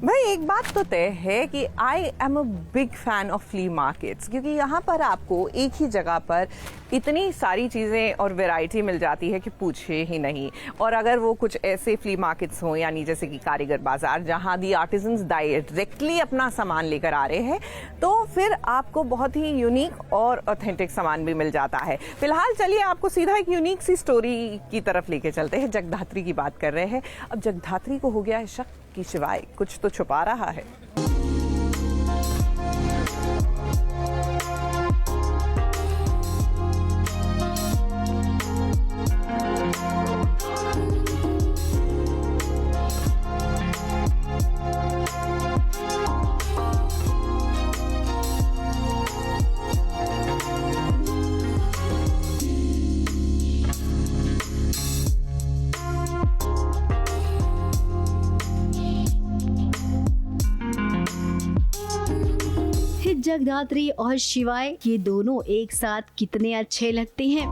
भाई एक बात तो तय है कि I am a big fan of flea markets, क्योंकि यहाँ पर आपको एक ही जगह पर इतनी सारी चीज़ें और वैरायटी मिल जाती है कि पूछे ही नहीं। और अगर वो कुछ ऐसे फ्ली मार्केट्स हों, यानी जैसे कि कारीगर बाजार, जहाँ दी आर्टिजन्स डायरेक्टली अपना सामान लेकर आ रहे हैं, तो फिर आपको बहुत ही यूनिक और ऑथेंटिक सामान भी मिल जाता है। फिलहाल चलिए आपको सीधा एक यूनिक सी स्टोरी की तरफ लेके चलते हैं। जगधात्री की बात कर रहे हैं। अब जगधात्री को हो गया है शक कि शिवाय कुछ तो छुपा रहा है। जगधात्री और शिवाय ये दोनों एक साथ कितने अच्छे लगते हैं।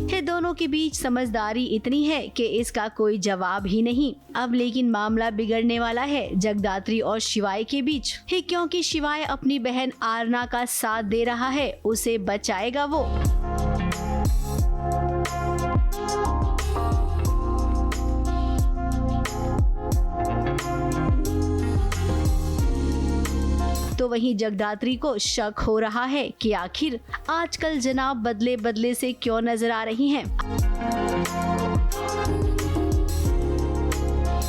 ये दोनों के बीच समझदारी इतनी है कि इसका कोई जवाब ही नहीं। अब लेकिन मामला बिगड़ने वाला है जगधात्री और शिवाय के बीच ही, क्योंकि शिवाय अपनी बहन आरना का साथ दे रहा है। उसे बचाएगा वो। तो वहीं जगधात्री को शक हो रहा है कि आखिर आजकल जनाब बदले बदले से क्यों नजर आ रही हैं।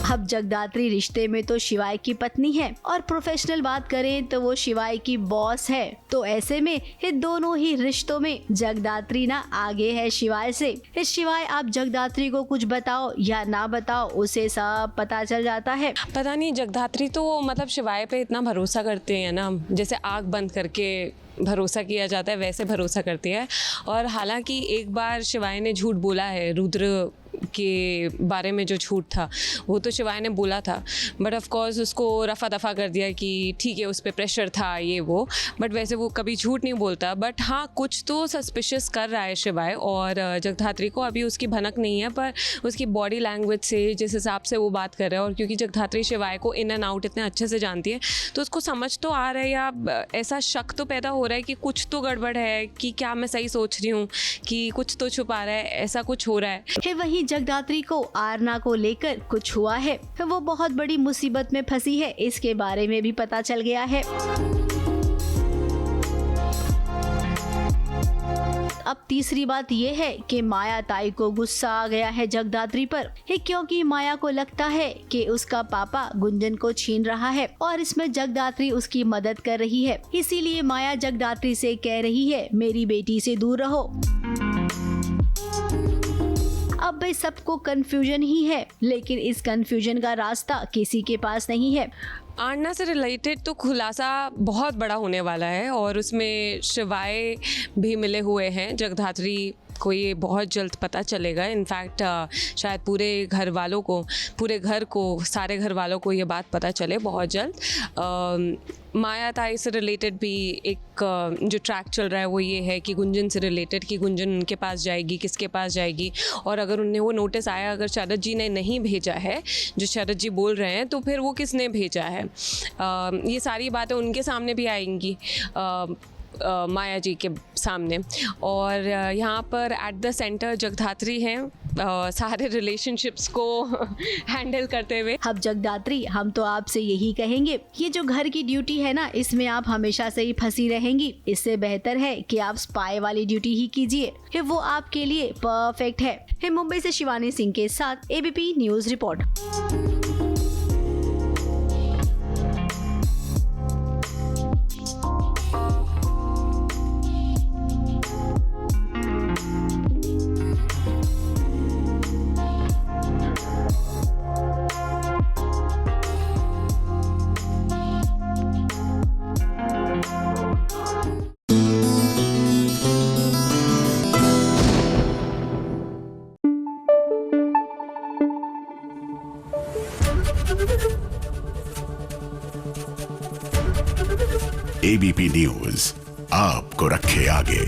अब जगधात्री रिश्ते में तो शिवाय की पत्नी है और प्रोफेशनल बात करें तो वो शिवाय की बॉस है। तो ऐसे में ये दोनों ही रिश्तों में जगधात्री ना आगे है शिवाय से। शिवाय आप जगधात्री को कुछ बताओ या ना बताओ, उसे सब पता चल जाता है। पता नहीं, जगधात्री तो मतलब शिवाय पे इतना भरोसा करते हैं ना, जैसे आँख बंद करके भरोसा किया जाता है वैसे भरोसा करती है। और हालांकि एक बार शिवाय ने झूठ बोला है, रुद्र के बारे में जो झूठ था वो तो शिवाय ने बोला था, बट ऑफ कोर्स उसको रफा दफा कर दिया कि ठीक है उस पर प्रेशर था ये वो, बट वैसे वो कभी झूठ नहीं बोलता। बट हाँ, कुछ तो सस्पिशियस कर रहा है शिवाय, और जगधात्री को अभी उसकी भनक नहीं है, पर उसकी बॉडी लैंग्वेज से जिस हिसाब से वो बात कर रहा है, और क्योंकि जगधात्री शिवाय को इन एंड आउट इतने अच्छे से जानती है, तो उसको समझ तो आ रहा है, या ऐसा शक तो पैदा हो रहा है कि कुछ तो गड़बड़ है, कि क्या मैं सही सोच रही हूँ कि कुछ तो छुपा रहा है, ऐसा कुछ हो रहा है। वही जगधात्री को आरना को लेकर कुछ हुआ है, वो बहुत बड़ी मुसीबत में फंसी है, इसके बारे में भी पता चल गया है। अब तीसरी बात ये है कि माया ताई को गुस्सा आ गया है जगधात्री पर, क्योंकि माया को लगता है कि उसका पापा गुंजन को छीन रहा है और इसमें जगधात्री उसकी मदद कर रही है। इसीलिए माया जगधात्री से कह रही है मेरी बेटी से दूर रहो। अब भाई सबको कंफ्यूजन ही है, लेकिन इस कंफ्यूजन का रास्ता किसी के पास नहीं है। आरना से रिलेटेड तो खुलासा बहुत बड़ा होने वाला है, और उसमें शिवाय भी मिले हुए हैं। जगधात्री को ये बहुत जल्द पता चलेगा। इनफैक्ट शायद पूरे घर को सारे घर वालों को ये बात पता चले बहुत जल्द। माया ताई से रिलेटेड भी एक जो ट्रैक चल रहा है वो ये है कि गुंजन से रिलेटेड, कि गुंजन उनके पास जाएगी, किसके पास जाएगी, और अगर उन्हें वो नोटिस आया, अगर शरद जी ने नहीं भेजा है जो शरद जी बोल रहे हैं, तो फिर वो किसने भेजा है। ये सारी बातें उनके सामने भी आएंगी, माया जी के सामने। और यहाँ पर एट द सेंटर जगधात्री हैं, सारे रिलेशनशिप्स को हैंडल करते हुए। अब जगधात्री, हम तो आपसे यही कहेंगे, ये जो घर की ड्यूटी है ना, इसमें आप हमेशा से ही फंसी रहेंगी। इससे बेहतर है कि आप स्पाई वाली ड्यूटी ही कीजिए, वो आपके लिए परफेक्ट है। मुंबई से शिवानी सिंह के साथ ABP news report. ABP news आपको रखे आगे।